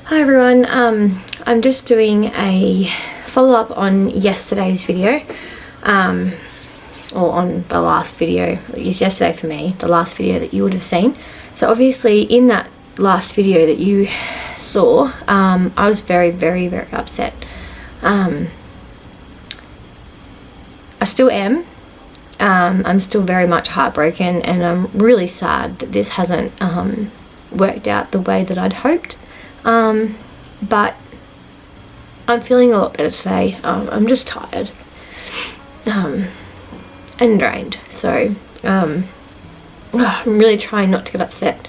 Hi everyone, I'm just doing a follow-up on yesterday's video, or on the last video. It was yesterday for me, the last video that you would have seen. So obviously in that last video that you saw, I was very, very, very upset. I still am. I'm still very much heartbroken, and I'm really sad that this hasn't worked out the way that I'd hoped. But I'm feeling a lot better today. I'm just tired and drained, so I'm really trying not to get upset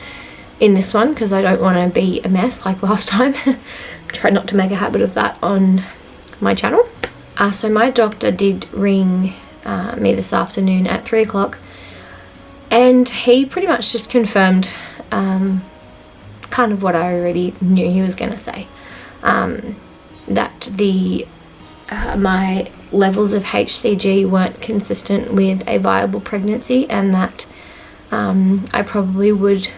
in this one because I don't want to be a mess like last time. Try not to make a habit of that on my channel. So my doctor did ring me this afternoon at 3 o'clock, and he pretty much just confirmed kind of what I already knew he was going to say, that my levels of HCG weren't consistent with a viable pregnancy, and that I probably would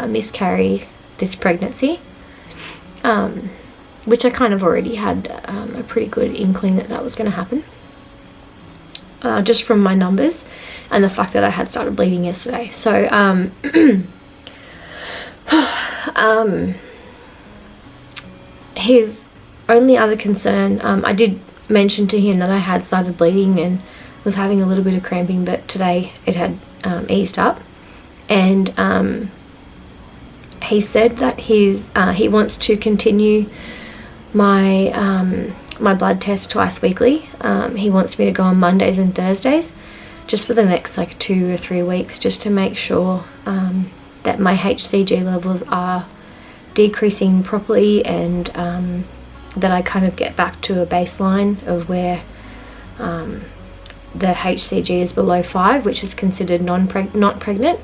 miscarry this pregnancy, which I kind of already had a pretty good inkling that that was going to happen, just from my numbers and the fact that I had started bleeding yesterday. So his only other concern, I did mention to him that I had started bleeding and was having a little bit of cramping, but today it had eased up, and he said that he wants to continue my my blood test twice weekly. He wants me to go on Mondays and Thursdays just for the next like 2 or 3 weeks, just to make sure that my HCG levels are decreasing properly, and that I kind of get back to a baseline of where the HCG is below 5, which is considered not pregnant.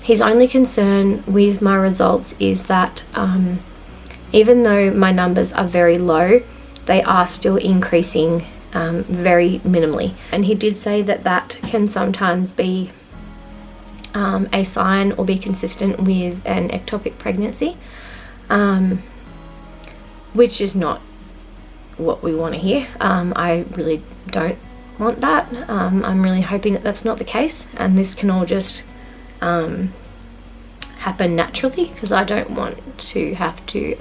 His only concern with my results is that even though my numbers are very low, they are still increasing very minimally. And he did say that that can sometimes be a sign or be consistent with an ectopic pregnancy, which is not what we want to hear. I really don't want that. I'm really hoping that that's not the case, and this can all just happen naturally, because I don't want to have to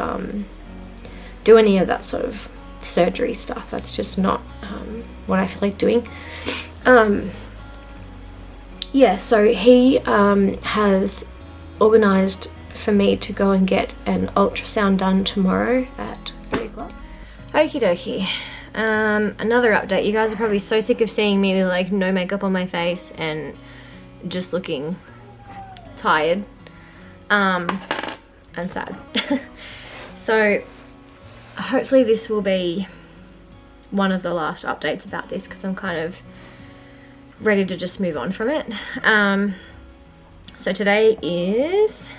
do any of that sort of surgery stuff. That's just not what I feel like doing. Yeah, so he has organised for me to go and get an ultrasound done tomorrow at 3 o'clock. Okie dokie. Another update. You guys are probably so sick of seeing me with like no makeup on my face and just looking tired and sad. So hopefully this will be one of the last updates about this, because I'm kind of ready to just move on from it. So today is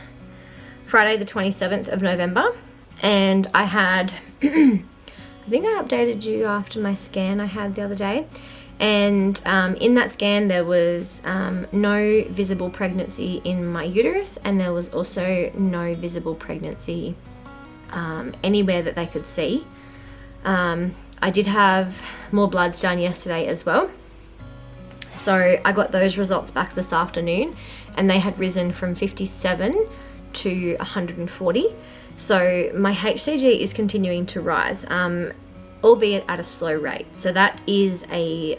Friday the 27th of November, and I had I think I updated you after my scan I had the other day, and in that scan there was no visible pregnancy in my uterus, and there was also no visible pregnancy anywhere that they could see. I did have more bloods done yesterday as well, so I got those results back this afternoon, and they had risen from 57 to 140. So my HCG is continuing to rise, albeit at a slow rate. So that is a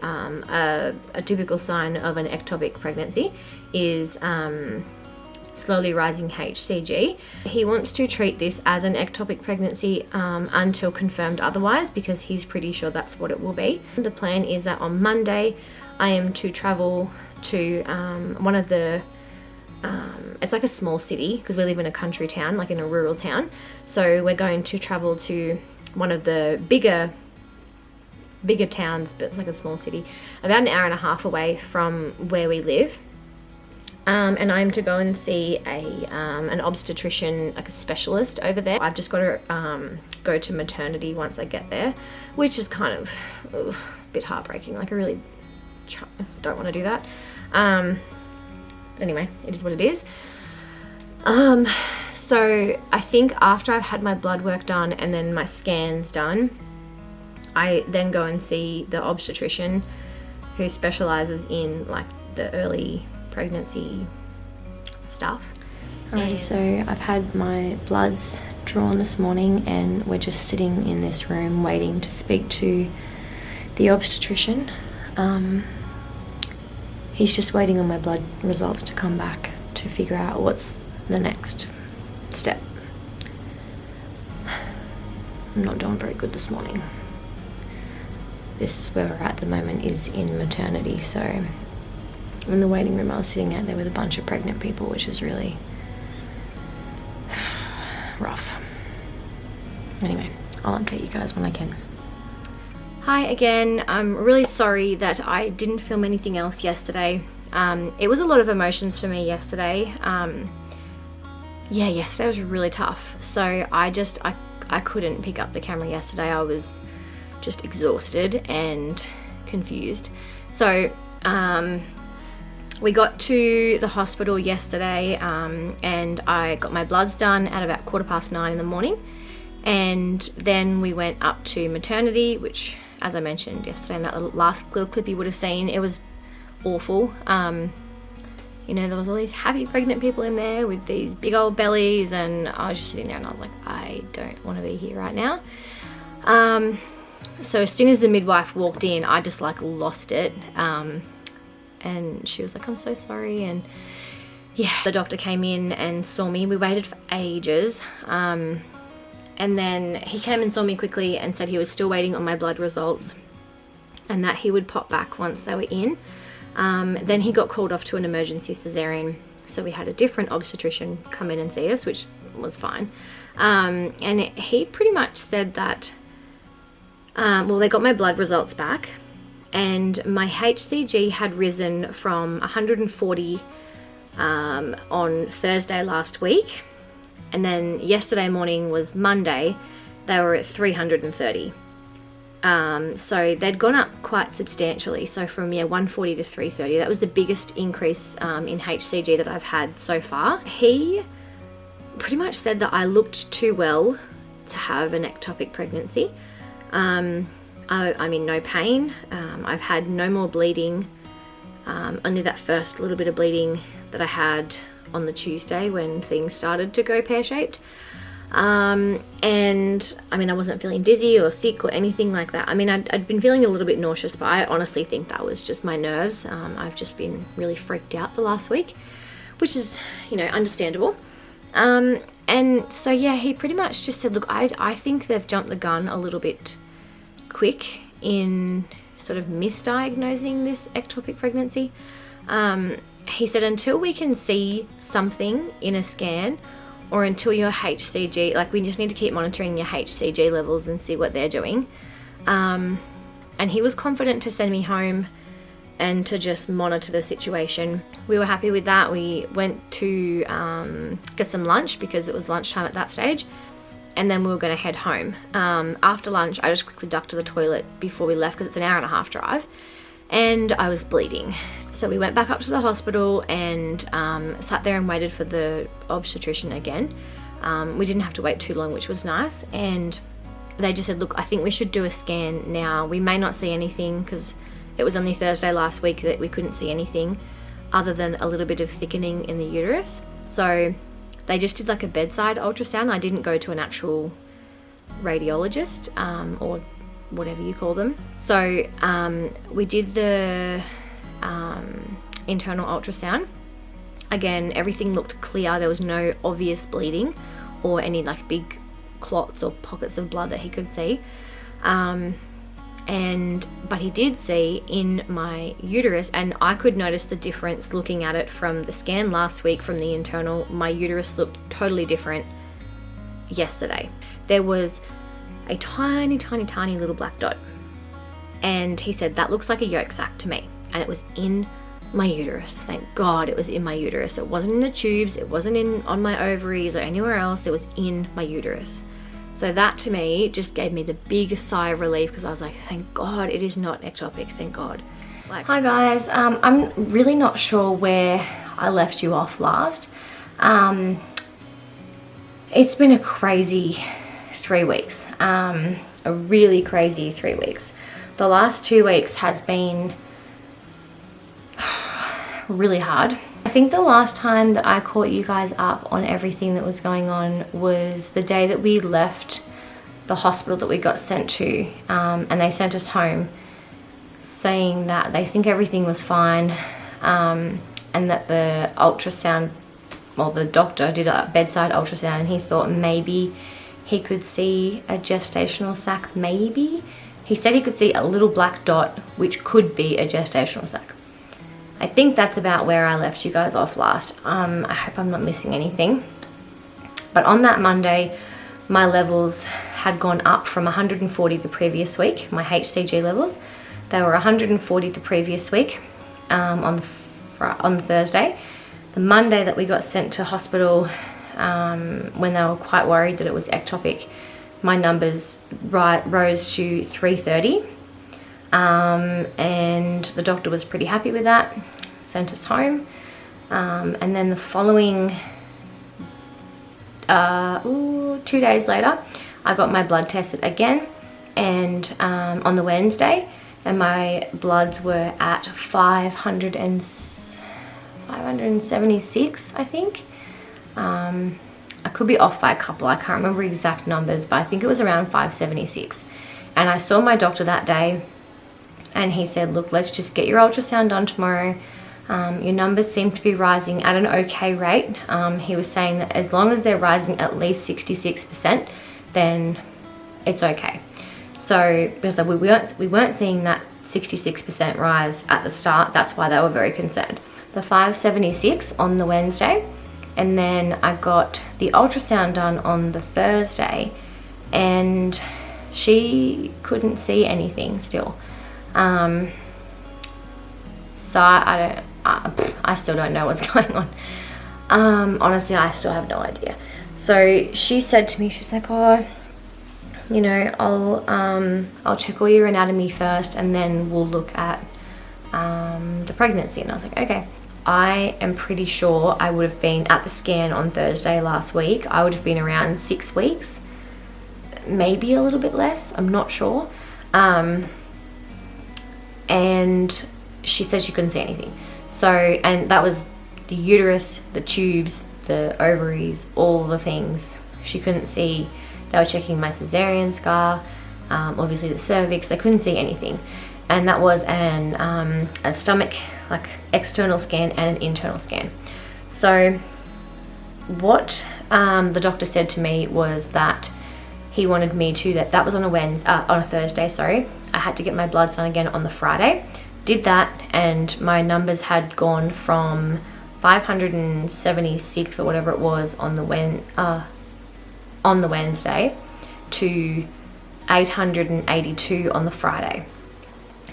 typical sign of an ectopic pregnancy, is slowly rising HCG. He wants to treat this as an ectopic pregnancy until confirmed otherwise, because he's pretty sure that's what it will be. The plan is that on Monday I am to travel to one of the it's like a small city, because we live in a country town, like in a rural town. So we're going to travel to one of the bigger towns, but it's like a small city, about an hour and a half away from where we live. And I'm to go and see an obstetrician, like a specialist over there. I've just got to go to maternity once I get there, which is kind of a bit heartbreaking. Like I really don't want to do that. Anyway, it is what it is. So I think after I've had my blood work done and then my scans done, I then go and see the obstetrician who specializes in like the early pregnancy stuff. Alrighty, so I've had my bloods drawn this morning and we're just sitting in this room waiting to speak to the obstetrician. He's just waiting on my blood results to come back to figure out what's the next step. I'm not doing very good this morning. This, where we're at the moment, is in maternity, so in the waiting room I was sitting out there with a bunch of pregnant people, which is really rough. Anyway, I'll update you guys when I can. Hi again. I'm really sorry that I didn't film anything else yesterday. It was a lot of emotions for me yesterday. Yeah, yesterday was really tough. So I couldn't pick up the camera yesterday. I was just exhausted and confused. So we got to the hospital yesterday and I got my bloods done at about 9:15 in the morning. And then we went up to maternity, which, as I mentioned yesterday in that last little clip you would have seen, it was awful. You know, there was all these happy pregnant people in there with these big old bellies, and I was just sitting there and I was like, I don't want to be here right now. So as soon as the midwife walked in, I just like lost it. And she was like, I'm so sorry. And yeah, the doctor came in and saw me. We waited for ages. And then he came and saw me quickly and said he was still waiting on my blood results and that he would pop back once they were in. Then he got called off to an emergency cesarean. So we had a different obstetrician come in and see us, which was fine. And he pretty much said that, well, they got my blood results back and my HCG had risen from 140 on Thursday last week. And then yesterday morning was Monday, they were at 330. So they'd gone up quite substantially. So from 140 to 330, that was the biggest increase in HCG that I've had so far. He pretty much said that I looked too well to have an ectopic pregnancy. I'm in no pain. I've had no more bleeding, only that first little bit of bleeding that I had on the Tuesday when things started to go pear-shaped. And I mean, I wasn't feeling dizzy or sick or anything like that. I mean, I'd been feeling a little bit nauseous, but I honestly think that was just my nerves. I've just been really freaked out the last week, which is, you know, understandable. And so yeah, he pretty much just said, look, I think they've jumped the gun a little bit quick in sort of misdiagnosing this ectopic pregnancy. He said until we can see something in a scan or until your HCG, like we just need to keep monitoring your HCG levels and see what they're doing. And he was confident to send me home and to just monitor the situation. We were happy with that. We went to get some lunch because it was lunchtime at that stage. And then we were going to head home. After lunch, I just quickly ducked to the toilet before we left because it's an hour and a half drive. And I was bleeding. So we went back up to the hospital and sat there and waited for the obstetrician again. We didn't have to wait too long, which was nice. And they just said, look, I think we should do a scan now. We may not see anything because it was only Thursday last week that we couldn't see anything other than a little bit of thickening in the uterus. So they just did like a bedside ultrasound. I didn't go to an actual radiologist or whatever you call them. So we did the internal ultrasound. Again, everything looked clear. There was no obvious bleeding or any like big clots or pockets of blood that he could see. But he did see in my uterus, and I could notice the difference looking at it from the scan last week from the internal. My uterus looked totally different yesterday. There was a tiny, tiny, tiny little black dot. And he said, that looks like a yolk sac to me. And it was in my uterus. Thank God it was in my uterus. It wasn't in the tubes. It wasn't on my ovaries or anywhere else. It was in my uterus. So that to me just gave me the biggest sigh of relief because I was like, thank God it is not ectopic. Thank God. Hi guys. I'm really not sure where I left you off last. It's been a crazy 3 weeks, a really crazy 3 weeks. The last 2 weeks has been really hard. I think the last time that I caught you guys up on everything that was going on was the day that we left the hospital that we got sent to, and they sent us home saying that they think everything was fine, and that the ultrasound, well, the doctor did a bedside ultrasound and he thought maybe he could see a gestational sac, maybe. He said he could see a little black dot, which could be a gestational sac. I think that's about where I left you guys off last. I hope I'm not missing anything. But on that Monday, my levels had gone up from 140 the previous week, my HCG levels. They were 140 the previous week on the Thursday. The Monday that we got sent to hospital, when they were quite worried that it was ectopic, my numbers rose to 330. And the doctor was pretty happy with that, sent us home. And then the following 2 days later, I got my blood tested again, and on the Wednesday, and my bloods were at 576, I think. I could be off by a couple, I can't remember exact numbers, but I think it was around 576. And I saw my doctor that day, and he said, look, let's just get your ultrasound done tomorrow. Your numbers seem to be rising at an okay rate. He was saying that as long as they're rising at least 66%, then it's okay. So because we weren't seeing that 66% rise at the start, that's why they were very concerned. The 576 on the Wednesday, and then I got the ultrasound done on the Thursday, and she couldn't see anything still. So I still don't know what's going on. Honestly, I still have no idea. So she said to me, she's like, oh, you know, I'll check all your anatomy first, and then we'll look at the pregnancy. And I was like, okay. I am pretty sure I would have been at the scan on Thursday last week. I would have been around 6 weeks, maybe a little bit less. I'm not sure. And she said she couldn't see anything. So, and that was the uterus, the tubes, the ovaries, all the things. She couldn't see. They were checking my cesarean scar, obviously the cervix. They couldn't see anything. And that was a stomach, like external scan and an internal scan. So what the doctor said to me was that he wanted me to, that was on a Thursday, sorry. I had to get my bloods done again on the Friday. Did that, and my numbers had gone from 576 or whatever it was on the Wednesday to 882 on the Friday.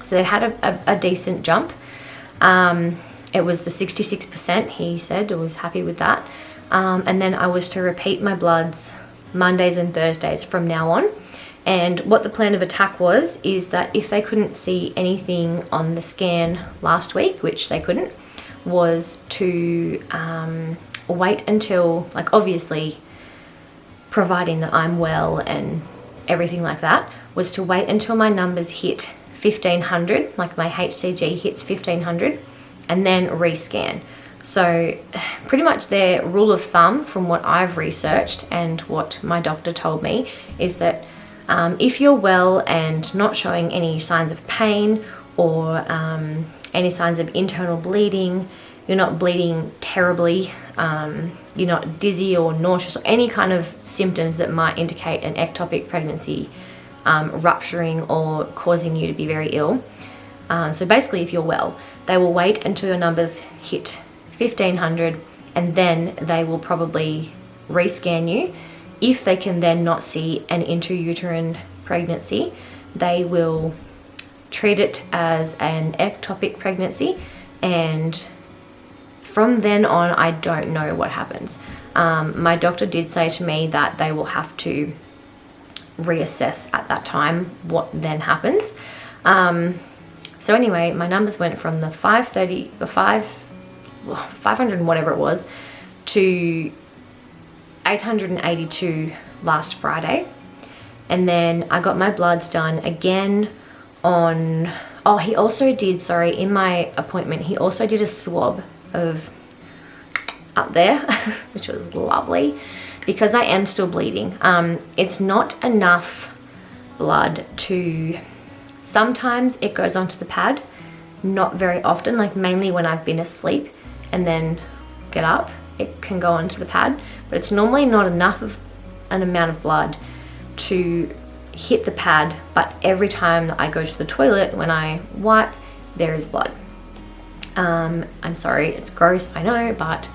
So they had a decent jump. It was the 66%, he said. I was happy with that. And then I was to repeat my bloods Mondays and Thursdays from now on. And what the plan of attack was is that if they couldn't see anything on the scan last week, which they couldn't, was to wait until, like, obviously providing that I'm well and everything like that, was to wait until my numbers hit 1500, like my HCG hits 1500, and then rescan. So pretty much their rule of thumb from what I've researched and what my doctor told me is that if you're well and not showing any signs of pain or any signs of internal bleeding, you're not bleeding terribly, you're not dizzy or nauseous or any kind of symptoms that might indicate an ectopic pregnancy rupturing or causing you to be very ill. So basically, if you're well, they will wait until your numbers hit 1500, and then they will probably rescan you. If they can then not see an intrauterine pregnancy, they will treat it as an ectopic pregnancy, and from then on, I don't know what happens. My doctor did say to me that they will have to reassess at that time what then happens. So anyway, my numbers went from the 500 and whatever it was to 882 last Friday. And then I got my bloods done again on, oh, he also did, sorry, in my appointment, he also did a swab of up there, which was lovely, because I am still bleeding. It's not enough blood to, sometimes it goes onto the pad, not very often, like mainly when I've been asleep and then get up, it can go onto the pad, but it's normally not enough of an amount of blood to hit the pad. But every time that I go to the toilet, when I wipe, there is blood. I'm sorry, it's gross, I know, but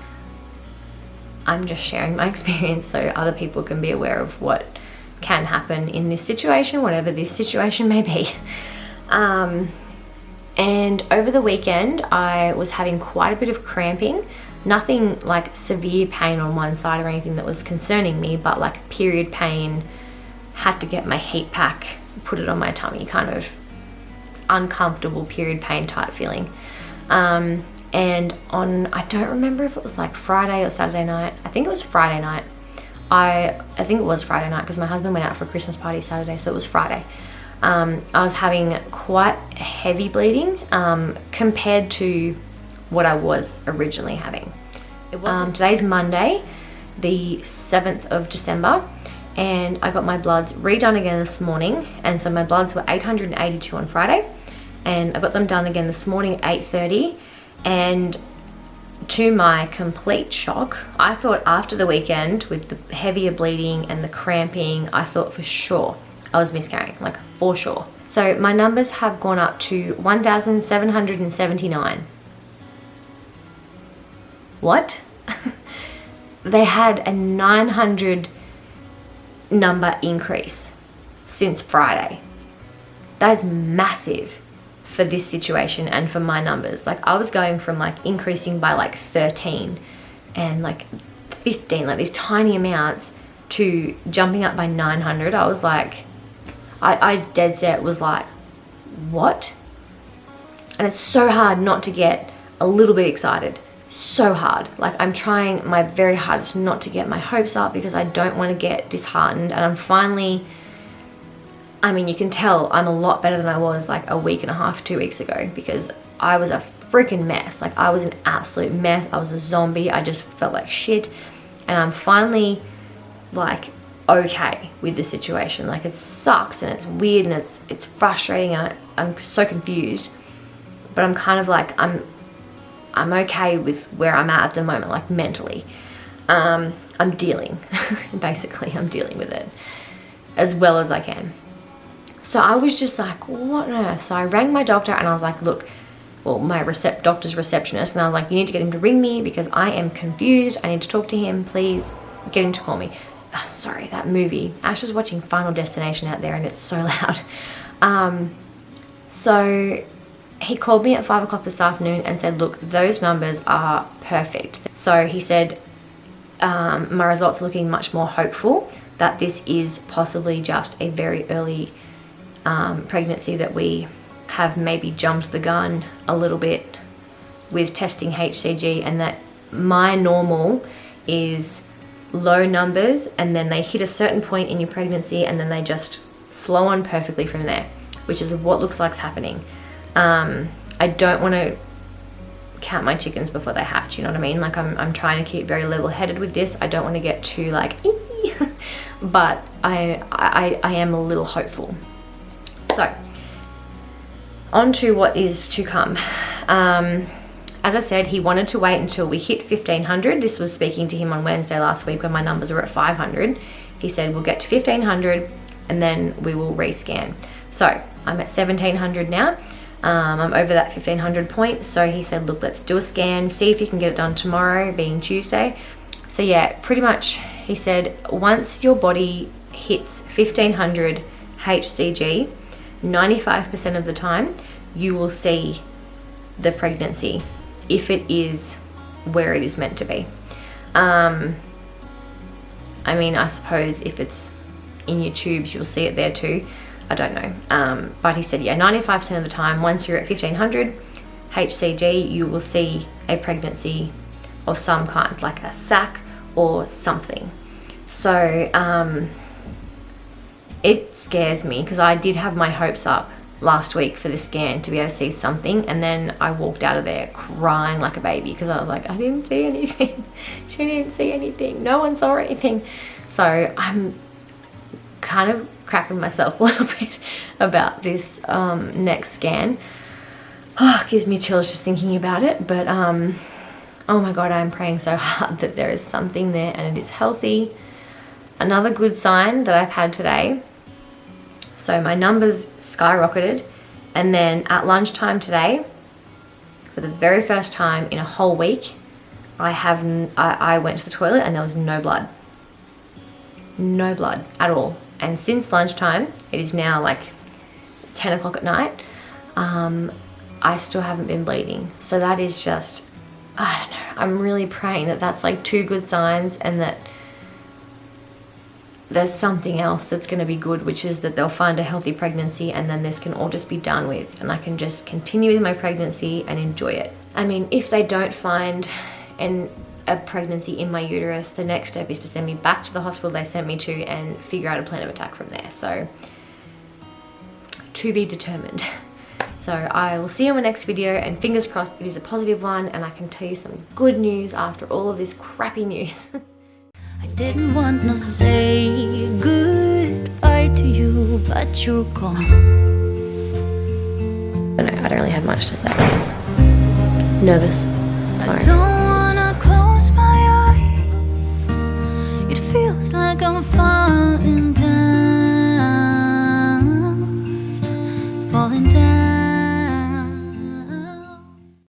I'm just sharing my experience so other people can be aware of what can happen in this situation, whatever this situation may be. And over the weekend, I was having quite a bit of cramping. Nothing like severe pain on one side or anything that was concerning me, but like period pain, had to get my heat pack, put it on my tummy, kind of uncomfortable period pain type feeling. And on, I don't remember if it was like Friday or Saturday night. I think it was Friday night. I think it was Friday night because my husband went out for a Christmas party Saturday, so it was Friday. I was having quite heavy bleeding compared to what I was originally having. Today's Monday, the 7th of December, and I got my bloods redone again this morning. And so my bloods were 882 on Friday, and I got them done again this morning at 8:30. And to my complete shock, I thought after the weekend with the heavier bleeding and the cramping, I thought for sure I was miscarrying, like for sure. So my numbers have gone up to 1,779. What? They had a 900 number increase since Friday. That is massive for this situation and for my numbers. Like I was going from like increasing by like 13 and like 15, like these tiny amounts, to jumping up by 900. I was like, I dead set was like, what? And it's so hard not to get a little bit excited. So hard. Like I'm trying my very hardest not to get my hopes up because I don't want to get disheartened. And I'm finally, I mean, you can tell I'm a lot better than I was like a week and a half, 2 weeks ago, because I was a freaking mess. Like I was an absolute mess. I was a zombie. I just felt like shit. And I'm finally like okay with the situation. Like it sucks and it's weird and it's frustrating and I'm so confused, but I'm kind of like, I'm okay with where I'm at the moment, like mentally. I'm dealing, basically I'm dealing with it as well as I can. So I was just like, what on earth? So I rang my doctor and I was like, look, well, my doctor's receptionist, and I was like, you need to get him to ring me because I am confused. I need to talk to him. Please get him to call me. Oh, sorry, that movie. Ash is watching Final Destination out there and it's so loud. So he called me at 5 o'clock this afternoon and said, look, those numbers are perfect. So he said, my results are looking much more hopeful that this is possibly just a very early pregnancy, that we have maybe jumped the gun a little bit with testing HCG, and that my normal is low numbers and then they hit a certain point in your pregnancy and then they just flow on perfectly from there, which is what looks like is happening. I don't want to count my chickens before they hatch, you know what I mean? Like I'm trying to keep very level-headed with this. I don't want to get too like but I am a little hopeful. So on to what is to come. As I said, he wanted to wait until we hit 1,500. This was speaking to him on Wednesday last week when my numbers were at 500. He said, we'll get to 1,500 and then we will rescan. So I'm at 1,700 now. I'm over that 1,500 point. So he said, look, let's do a scan, see if you can get it done tomorrow, being Tuesday. So yeah, pretty much he said, once your body hits 1,500 HCG, 95% of the time, you will see the pregnancy if it is where it is meant to be. I mean, I suppose if it's in your tubes, you'll see it there too. I don't know. But he said, yeah, 95% of the time, once you're at 1,500 HCG, you will see a pregnancy of some kind, like a sac or something. So it scares me, because I did have my hopes up last week for this scan to be able to see something, and then I walked out of there crying like a baby because I was like, I didn't see anything. She didn't see anything. No one saw anything. So I'm kind of crapping myself a little bit about this next scan. Oh, it gives me chills just thinking about it. But oh my God, I'm praying so hard that there is something there and it is healthy. Another good sign that I've had today. So my numbers skyrocketed, and then at lunchtime today, for the very first time in a whole week, I went to the toilet and there was no blood. No blood at all. And since lunchtime, it is now like 10 o'clock at night, I still haven't been bleeding. So that is just, I don't know, I'm really praying that that's like two good signs, and that there's something else that's going to be good, which is that they'll find a healthy pregnancy, and then this can all just be done with, and I can just continue with my pregnancy and enjoy it. I mean, if they don't find a pregnancy in my uterus, the next step is to send me back to the hospital they sent me to and figure out a plan of attack from there. So to be determined. So I will see you in my next video, and fingers crossed it is a positive one and I can tell you some good news after all of this crappy news. I didn't want to say goodbye to you, but you're gone. I don't really have much to say, I guess. Nervous. Sorry. I don't wanna close my eyes. It feels like I'm fine.